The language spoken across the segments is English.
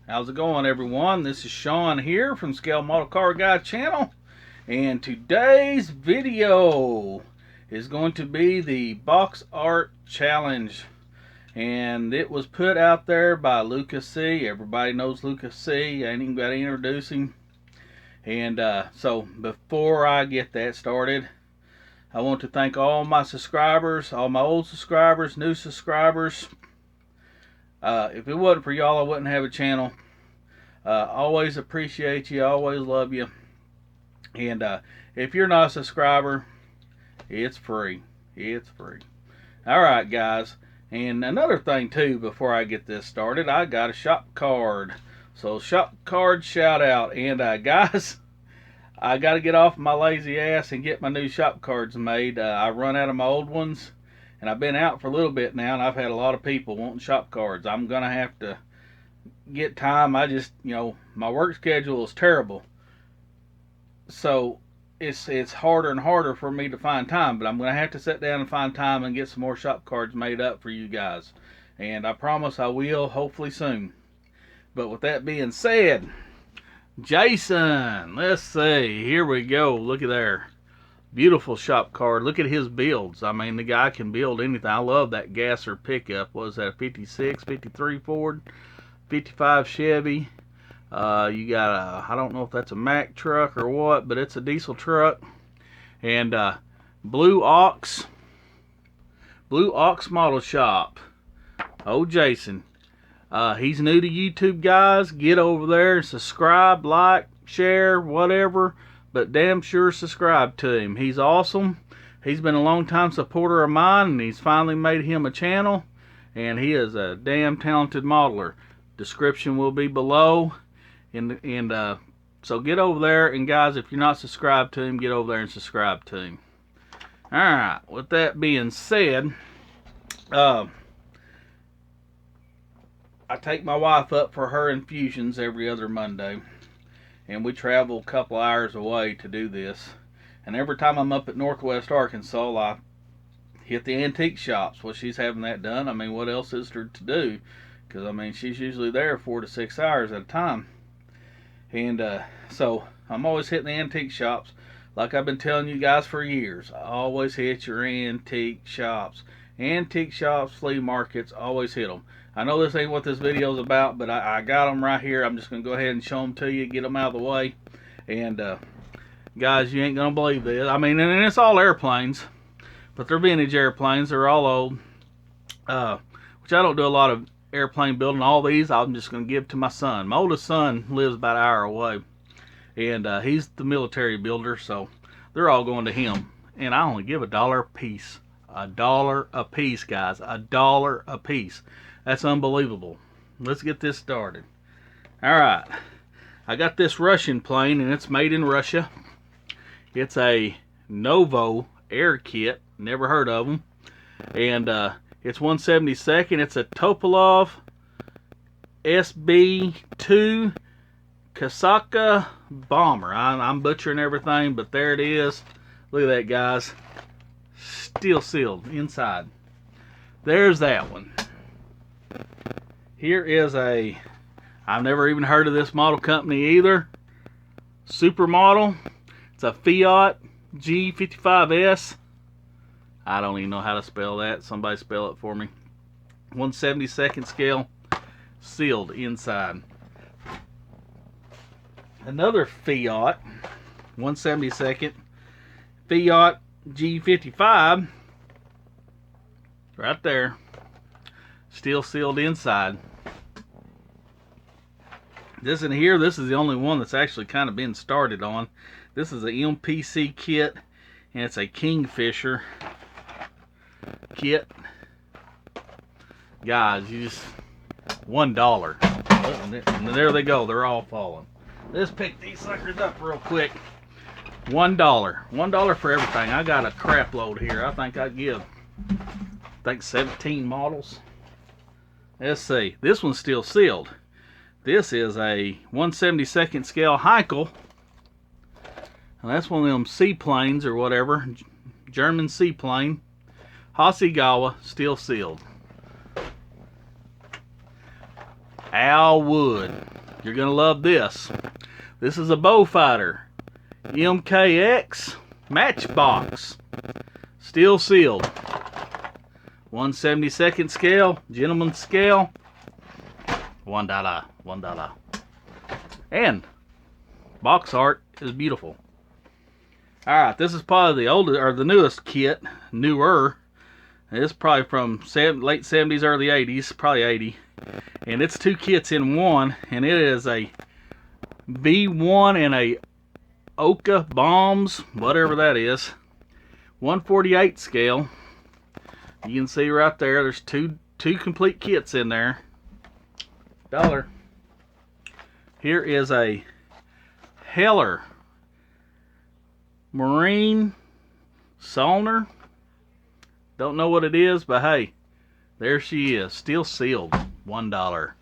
How's it going, everyone? This is Sean here from Scale Model Car Guy channel, and today's video is going to be the box art challenge, and it was put out there by LUKA. Everybody knows LUKA. I ain't even got to introduce him. And so before I get that started, I want to thank all my subscribers, all my old subscribers, new subscribers. If it wasn't for y'all, I wouldn't have a channel. Always appreciate you, always love you. And if you're not a subscriber, it's free. It's free. Alright, guys. And another thing too, before I get this started, I got a shop card. So shop card shout out. And guys, I got to get off my lazy ass and get my new shop cards made. I run out of my old ones. And I've been out for a little bit now, and I've had a lot of people wanting shop cards. I'm going to have to get time. I just, my work schedule is terrible. So it's harder and harder for me to find time. But I'm going to have to sit down and find time and get some more shop cards made up for you guys. And I promise I will, hopefully soon. But with that being said, Jason, let's see. Here we go. Look at there. Beautiful shop card. Look at his builds. I mean, the guy can build anything. I love that gasser pickup. What was that, a 56, 53 Ford, 55 Chevy. You got a, I don't know if that's a Mack truck or what, but it's a diesel truck. And Blue Ox Model Shop. Oh, Jason. He's new to YouTube, guys. Get over there and subscribe, like, share, whatever. But damn sure subscribe to him. He's awesome. He's been a long time supporter of mine, and he's finally made him a channel. And he is a damn talented modeler. Description will be below. And so get over there. And guys, if you're not subscribed to him, get over there and subscribe to him. Alright, with that being said, I take my wife up for her infusions every other Monday. And we travel a couple hours away to do this. And every time I'm up at Northwest Arkansas, I hit the antique shops. Well, she's having that done. I mean, what else is there to do? Because, I mean, she's usually there 4 to 6 hours at a time. And so I'm always hitting the antique shops. Like I've been telling you guys for years. Always hit your antique shops. Antique shops, flea markets, always hit them. I know this ain't what this video is about, but I got them right here. I'm just going to go ahead and show them to you, get them out of the way. And, guys, you ain't going to believe this. I mean, and it's all airplanes, but they're vintage airplanes. They're all old, which I don't do a lot of airplane building. All these I'm just going to give to my son. My oldest son lives about an hour away, and he's the military builder, so they're all going to him. And I only give $1 a piece. $1 a piece, guys. $1 a piece. That's unbelievable. Let's get this started. Alright. I got this Russian plane, and it's made in Russia. It's a Novo air kit. Never heard of them. And it's 1/72. It's a Tupolev SB2 Kasaka bomber. I'm butchering everything, but there it is. Look at that, guys. Still sealed inside. There's that one. Here is a, I've never even heard of this model company either. Supermodel. It's a Fiat G55S. I don't even know how to spell that. Somebody spell it for me. 1/72 scale. Sealed inside. Another Fiat. 1/72. Fiat G55. Right there. Still sealed inside. This in here, this is the only one that's actually kind of been started on. This is a MPC kit, and it's a Kingfisher kit. Guys, you just $1. And there they go. They're all falling. Let's pick these suckers up real quick. $1. $1 for everything. I got a crap load here. I think I'd give 17 models. Let's see. This one's still sealed. This is a 1/72 scale Heinkel. And that's one of them seaplanes or whatever. German seaplane. Hasegawa, still sealed. Al Wood. You're going to love this. This is a Bowfighter MKX Matchbox. Steel sealed. 1/72 scale, gentleman's scale. $1. $1. And box art is beautiful. Alright, this is probably the oldest or the newest kit. Newer. It's probably from late 70s, early 80s, probably 80. And it's two kits in one, and it is a V1 and a LUKA bombs, whatever that is. 1/48 scale. You can see right there, there's two complete kits in there. $1. Here is a Heller Marine Solner. Don't know what it is, but hey, there she is, steel sealed. $1.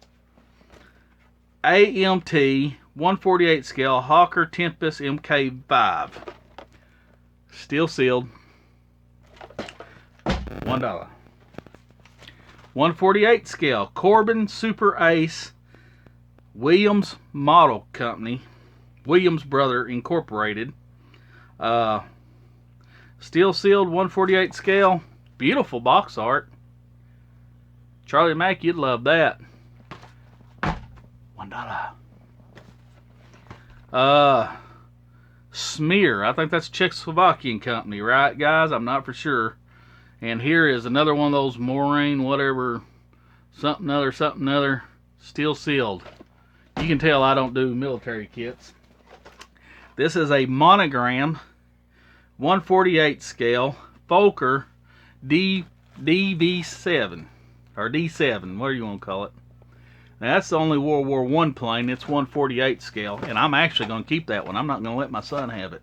AMT 1/48 scale Hawker Tempest MK5. Steel sealed. $1. 1/48 scale Corbin Super Ace Williams Model Company, Williams Brother Incorporated. Steel sealed 1/48 scale. Beautiful box art. Charlie Mack, you'd love that. $1. Smear. I think that's Czechoslovakian company, right, guys? I'm not for sure. And here is another one of those Moraine, whatever, something other, steel sealed. You can tell I don't do military kits. This is a Monogram 1/48 scale Fokker DV7 or D7, whatever you want to call it. Now, that's the only World War I plane. It's 1/48 scale, and I'm actually going to keep that one. I'm not going to let my son have it.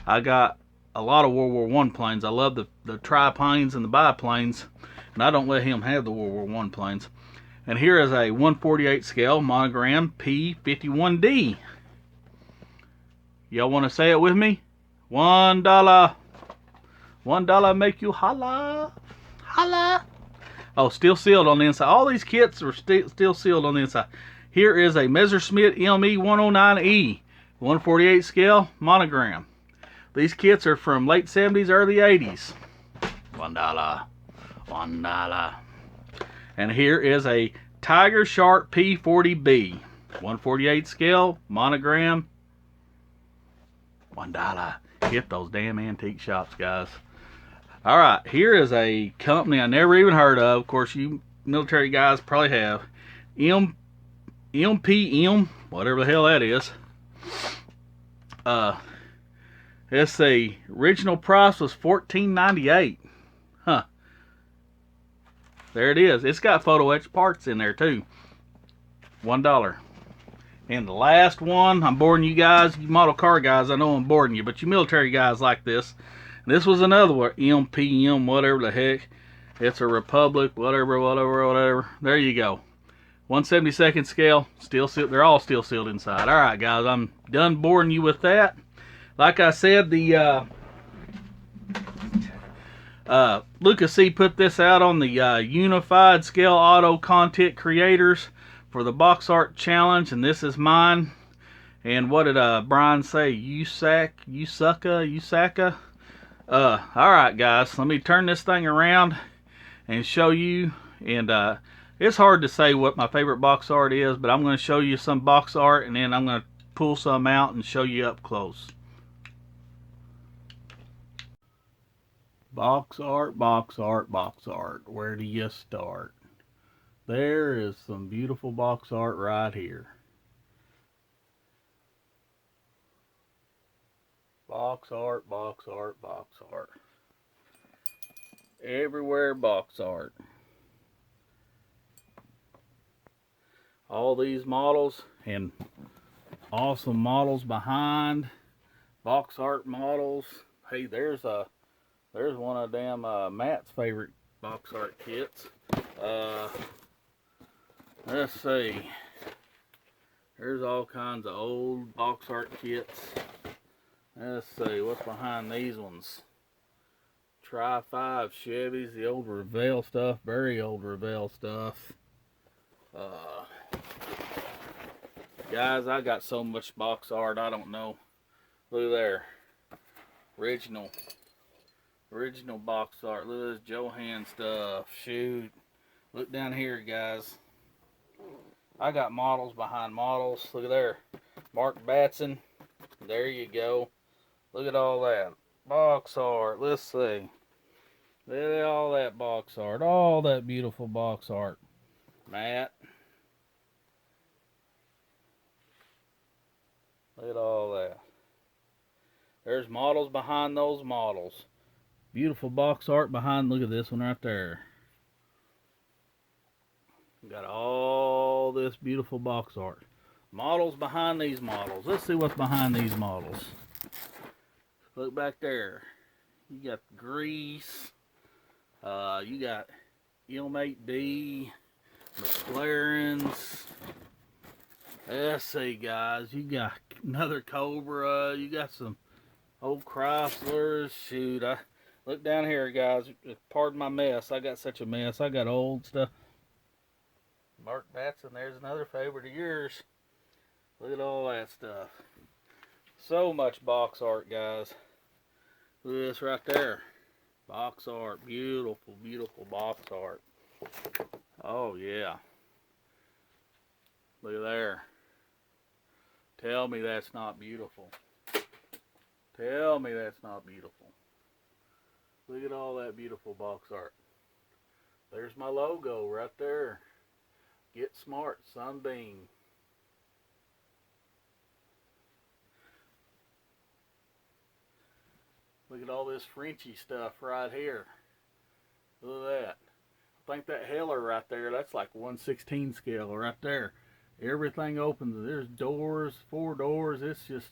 I got a lot of World War I planes. I love the triplanes and the biplanes, and I don't let him have the World War I planes. And here is a 1/48 scale Monogram P51D. Y'all want to say it with me? $1. $1 make you holla. Holla. Oh, steel sealed on the inside. All these kits are still sealed on the inside. Here is a Messerschmitt ME 109E 1/48 scale Monogram. These kits are from late 70s, early 80s. $1. $1. And here is a Tiger Shark P40B 1/48 scale Monogram. $1. Hit those damn antique shops, guys. Alright, here is a company I never even heard of. Of course, you military guys probably have. MPM, whatever the hell that is. It's the original price was $14.98. Huh. There it is. It's got photo etched parts in there too. $1. And the last one, I'm boring you guys, you model car guys, I know I'm boring you, but you military guys like this. This was another one, MPM, whatever the heck. It's a Republic, whatever. There you go. 1/72 scale, steel sealed. They're all steel sealed inside. All right, guys, I'm done boring you with that. Like I said, the LUKA C put this out on the Unified Scale Auto Content Creators for the Box Art Challenge, and this is mine. And what did Brian say? Usaka? Alright guys, let me turn this thing around and show you. And it's hard to say what my favorite box art is, but I'm going to show you some box art, and then I'm going to pull some out and show you up close. Box art. Where do you start? There is some beautiful box art right here. Box art. Everywhere box art. All these models and awesome models behind. Box art models. Hey, there's one of them Matt's favorite box art kits. Let's see. There's all kinds of old box art kits. Let's see, what's behind these ones? Tri-5 Chevys, the old Revell stuff, very old Revell stuff. Guys, I got so much box art, I don't know. Look there. Original box art. Look at this Johan stuff. Shoot. Look down here, guys. I got models behind models. Look at there. Mark Batson. There you go. Look at all that. Box art. Let's see. Look at all that box art. All that beautiful box art. Matt. Look at all that. There's models behind those models. Beautiful box art behind. Look at this one right there. Got all this beautiful box art. Models behind these models. Let's see what's behind these models. Look back there. You got Grease. You got M8D. McLarens. Let's see, guys. You got another Cobra. You got some old Chryslers. Shoot, I look down here, guys. Pardon my mess. I got such a mess. I got old stuff. Mark Batson, there's another favorite of yours. Look at all that stuff. So much box art, guys. Look at this right there. Box art. Beautiful, beautiful box art. Oh, yeah. Look at there. Tell me that's not beautiful. Tell me that's not beautiful. Look at all that beautiful box art. There's my logo right there. Get Smart Sunbeam. Look at all this Frenchy stuff right here. Look at that. I think that Heller right there, that's like 1/16 scale right there. Everything opens. There's doors, 4 doors. It's just,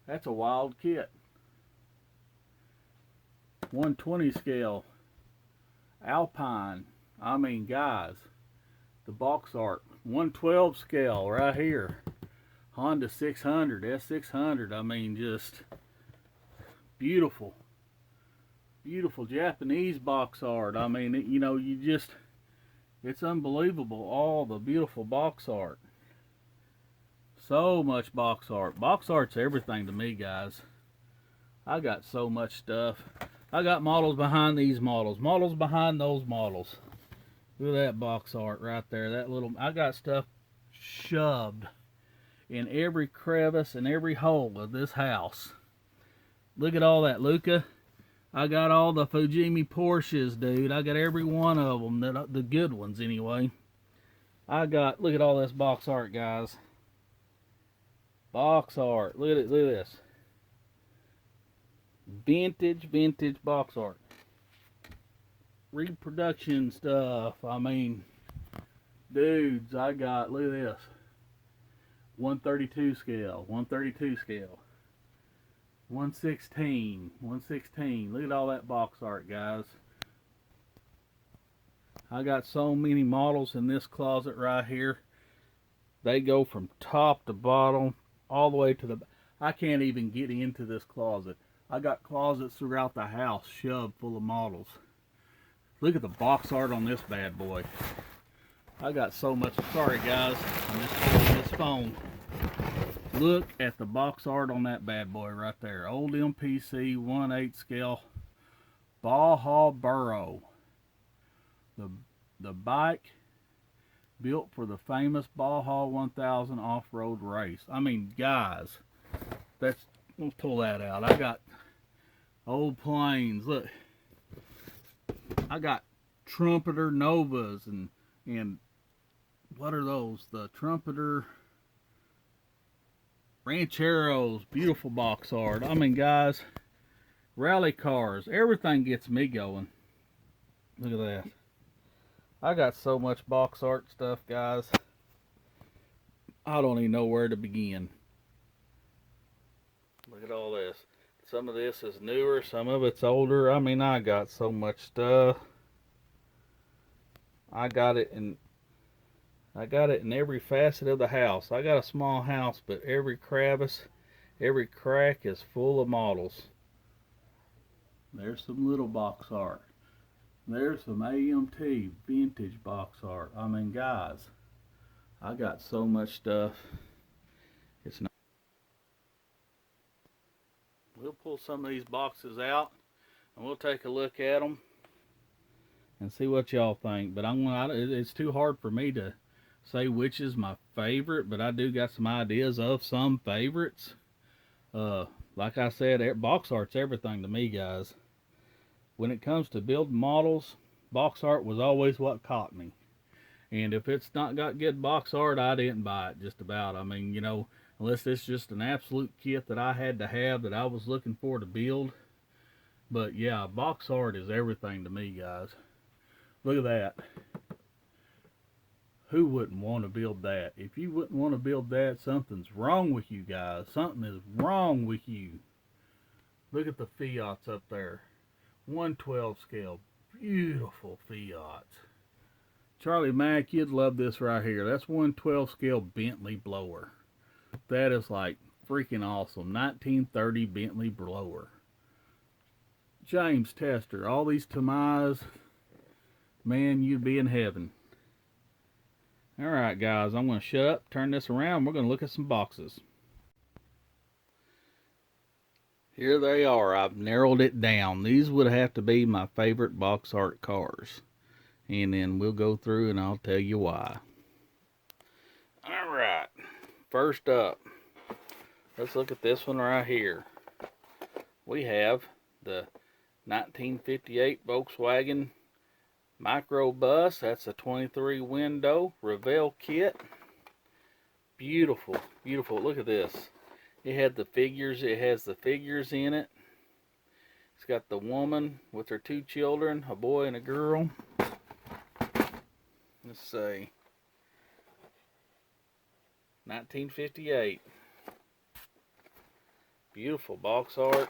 that's a wild kit. 120 scale. Alpine. I mean, guys, the box art. 112 scale right here. Honda 600, S600. I mean, just beautiful. Beautiful Japanese box art. I mean, you know, you just, it's unbelievable, all the beautiful box art. So much box art. Box art's everything to me, guys. I got so much stuff. I got models behind these models. Models behind those models. Look at that box art right there. That little, I got stuff shoved in every crevice and every hole of this house. Look at all that, LUKA. I got all the Fujimi Porsches, dude. I got every one of them, the good ones anyway. I got, look at all this box art, guys. Box art. Look at it, look at this. Vintage box art. Reproduction stuff. I mean, dudes, I got, look at this. 132 scale, 132 scale. 116, 116. Look at all that box art, guys. I got so many models in this closet right here. They go from top to bottom, all the way to the, I can't even get into this closet. I got closets throughout the house shoved full of models. Look at the box art on this bad boy. I got so much, sorry guys, I'm just holding this phone. Look at the box art on that bad boy right there. Old MPC 1/8 scale Baja Burro. The bike built for the famous Baja 1000 off-road race. I mean, guys, let's pull that out. I got old planes. Look, I got Trumpeter Novas and what are those? The Trumpeter Rancheros, beautiful box art. I mean, guys, rally cars, everything gets me going. Look at that. I got so much box art stuff, guys. I don't even know where to begin. Look at all this. Some of this is newer, some of it's older. I mean, I got so much stuff. I got it in every facet of the house. I got a small house, but every crevice, every crack is full of models. There's some little box art. There's some AMT vintage box art. I mean, guys, I got so much stuff. we'll pull some of these boxes out and we'll take a look at them and see what y'all think. But it's too hard for me to say which is my favorite, but I do got some ideas of some favorites. Like I said, box art's everything to me, guys. When it comes to building models, box art was always what caught me. And if it's not got good box art, I didn't buy it, just about. I mean, you know, unless it's just an absolute kit that I had to have that I was looking for to build. But yeah, box art is everything to me, guys. Look at that. Who wouldn't want to build that? If you wouldn't want to build that, something's wrong with you, guys. Something is wrong with you. Look at the Fiats up there. 1/12 scale. Beautiful Fiats. Charlie Mack, you'd love this right here. That's 1/12 scale Bentley blower. That is like freaking awesome. 1930 Bentley blower. James Tester, all these Tamais, man, you'd be in heaven. Alright guys, I'm going to shut up, turn this around, we're going to look at some boxes. Here they are. I've narrowed it down. These would have to be my favorite box art cars. And then we'll go through and I'll tell you why. Alright, first up, let's look at this one right here. We have the 1958 Volkswagen Microbus. That's a 23 window Revell kit. Beautiful, beautiful. Look at this. It has the figures in it. It's got the woman with her two children, a boy and a girl. Let's see. 1958. Beautiful box art.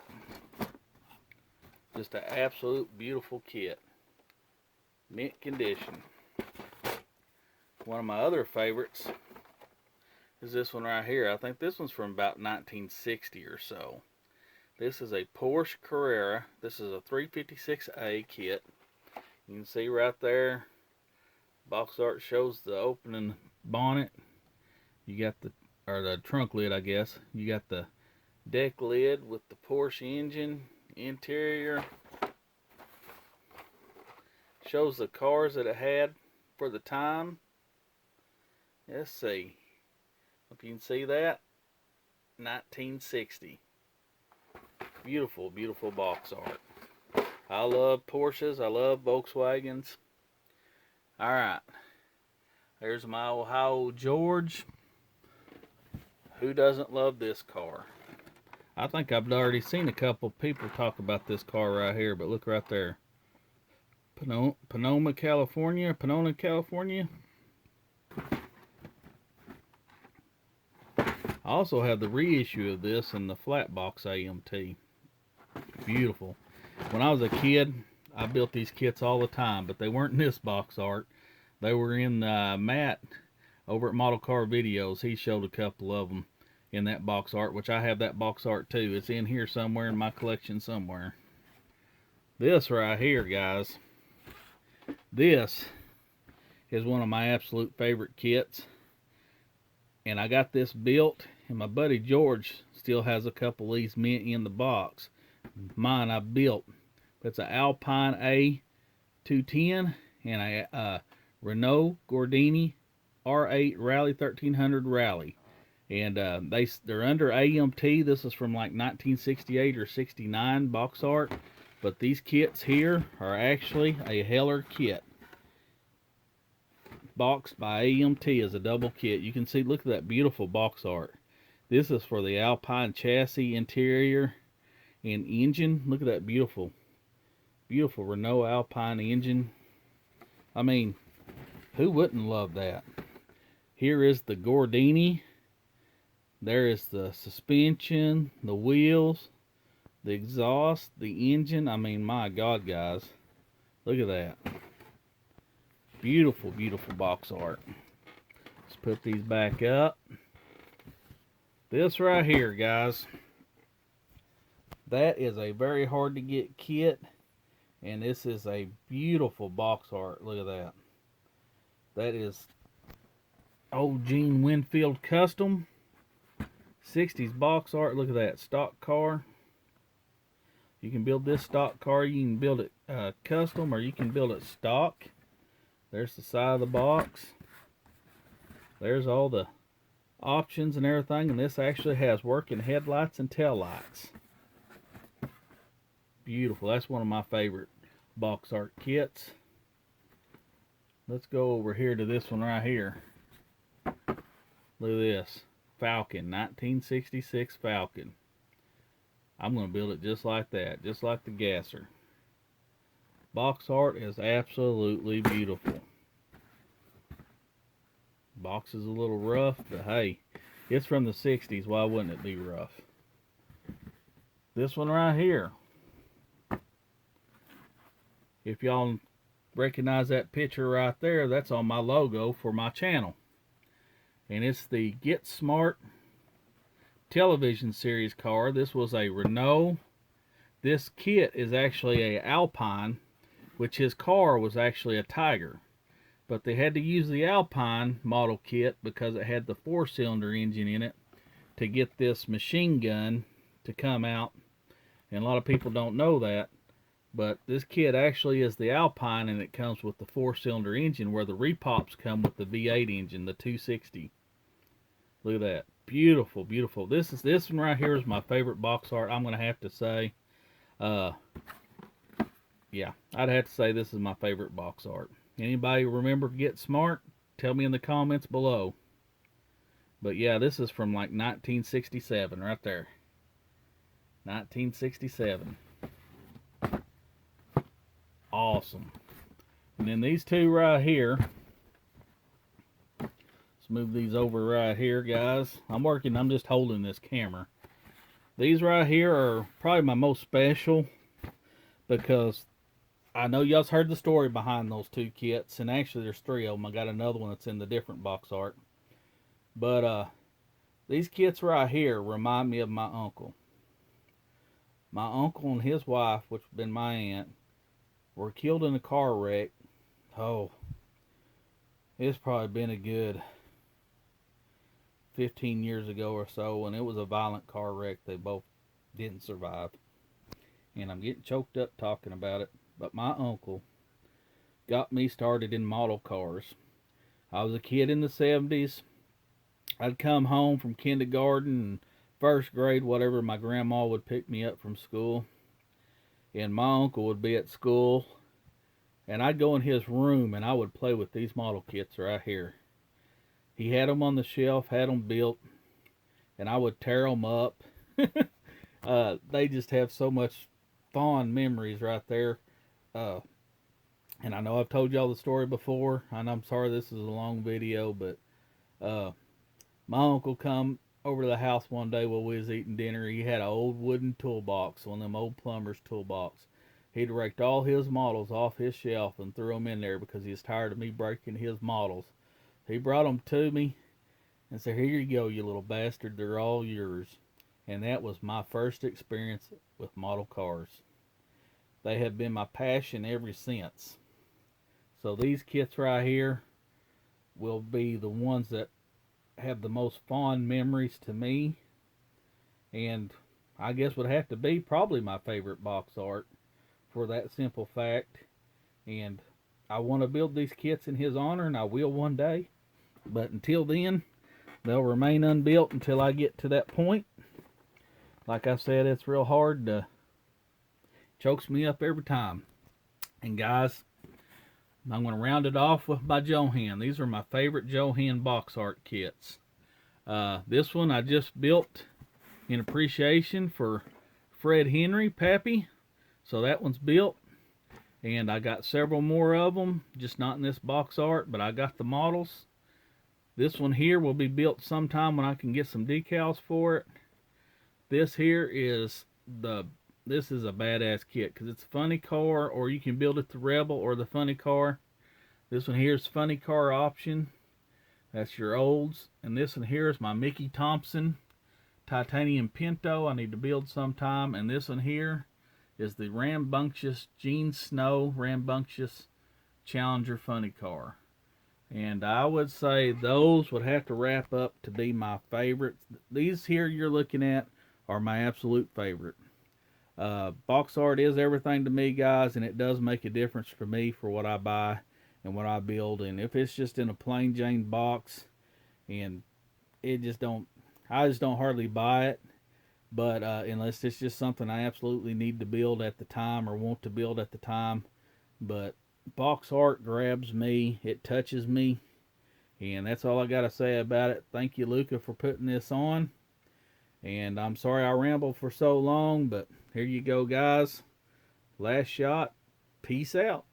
Just an absolute beautiful kit. Mint condition. One of my other favorites is this one right here. I think this one's from about 1960 or so. This is a Porsche Carrera. This is a 356A kit. You can see right there, box art shows the opening bonnet. You got the trunk lid, I guess. You got the deck lid with the Porsche engine, interior. Shows the cars that it had for the time. Let's see. If you can see that. 1960. Beautiful, beautiful box art. I love Porsches. I love Volkswagens. Alright. Here's my Ohio George. Who doesn't love this car? I think I've already seen a couple people talk about this car right here, but look right there. Pomona, California. I also have the reissue of this in the flat box AMT. Beautiful. When I was a kid, I built these kits all the time, but they weren't in this box art. They were in Matt over at Model Car Videos. He showed a couple of them in that box art, which I have that box art too. It's in here somewhere in my collection somewhere. This right here, guys. This is one of my absolute favorite kits. And I got this built, and my buddy George still has a couple of these mint in the box. Mine I built. It's an Alpine A210 and a Renault Gordini R8 Rally 1300 Rally. And they're under AMT. This is from like 1968 or 69 box art. But these kits here are actually a Heller kit. Boxed by AMT as a double kit. You can see, look at that beautiful box art. This is for the Alpine chassis, interior, and engine. Look at that beautiful, beautiful Renault Alpine engine. I mean, who wouldn't love that? Here is the Gordini. There is the suspension, the wheels, the exhaust, the engine. I mean, my God, guys. Look at that. Beautiful, beautiful box art. Let's put these back up. This right here, guys. That is a very hard to get kit. And this is a beautiful box art. Look at that. That is old Gene Winfield custom. 60s box art. Look at that. Stock car. You can build this stock car, you can build it custom, or you can build it stock. There's the side of the box. There's all the options and everything, and this actually has working headlights and tail lights. Beautiful. That's one of my favorite box art kits. Let's go over here to this one right here. Look at this. Falcon, 1966 Falcon. I'm going to build it just like that, just like the gasser. Box art is absolutely beautiful. Box is a little rough, but hey, it's from the 60s. Why wouldn't it be rough? This one right here. If y'all recognize that picture right there, that's on my logo for my channel. And it's the Get Smart television series car. This was a Renault. This kit is actually a Alpine, which his car was actually a Tiger. But they had to use the Alpine model kit because it had the 4-cylinder engine in it to get this machine gun to come out. And a lot of people don't know that. But this kit actually is the Alpine, and it comes with the 4-cylinder engine, where the repops come with the V8 engine, the 260. Look at that. Beautiful, beautiful. This one right here is my favorite box art, I'm going to have to say. Yeah, I'd have to say this is my favorite box art. Anybody remember Get Smart? Tell me in the comments below. But yeah, this is from like 1967 right there. 1967. Awesome. And then these two right here. Let's move these over right here, guys. I'm just holding this camera. These right here are probably my most special because I know y'all's heard the story behind those two kits, and actually there's 3 of them. I got another one that's in the different box art. But these kits right here remind me of my uncle. My uncle and his wife, which would have been my aunt, were killed in a car wreck. Oh, it's probably been a good 15 years ago or so, and it was a violent car wreck. They both didn't survive. And I'm getting choked up talking about it. But my uncle got me started in model cars. I was a kid in the 70s. I'd come home from kindergarten and first grade, whatever, my grandma would pick me up from school. And my uncle would be at school. And I'd go in his room and I would play with these model kits right here. He had them on the shelf, had them built. And I would tear them up. They just have so much fond memories right there. And I know I've told y'all the story before, and I'm sorry this is a long video, but my uncle come over to the house one day while we was eating dinner. He had an old wooden toolbox, one of them old plumber's toolbox. He'd raked all his models off his shelf and threw them in there because he was tired of me breaking his models. He brought them to me and said, "Here you go, you little bastard, they're all yours." And that was my first experience with model cars. They have been my passion ever since. So these kits right here will be the ones that have the most fond memories to me. And I guess would have to be probably my favorite box art for that simple fact. And I want to build these kits in his honor, and I will one day. But until then, they'll remain unbuilt until I get to that point. Like I said, it's real hard to... chokes me up every time. And guys, I'm going to round it off with my Johan. These are my favorite Johan box art kits. This one I just built in appreciation for Fred Henry, Pappy. So that one's built. And I got several more of them, just not in this box art, but I got the models. This one here will be built sometime when I can get some decals for it. This here is this is a badass kit because it's a funny car, or you can build it the Rebel or the funny car. This one here is funny car option. That's your olds. And this one here is my Mickey Thompson titanium Pinto I need to build sometime. And this one here is the rambunctious Gene Snow rambunctious Challenger funny car. And I would say those would have to wrap up to be my favorites. These here you're looking at are my absolute favorite. Box art is everything to me, guys, and it does make a difference for me for what I buy and what I build. And if it's just in a plain Jane box and it just don't, I just don't hardly buy it. But unless it's just something I absolutely need to build at the time or want to build at the time. But box art grabs me, it touches me, and that's all I got to say about it. Thank you, LUKA, for putting this on. And I'm sorry I rambled for so long, but here you go, guys. Last shot. Peace out.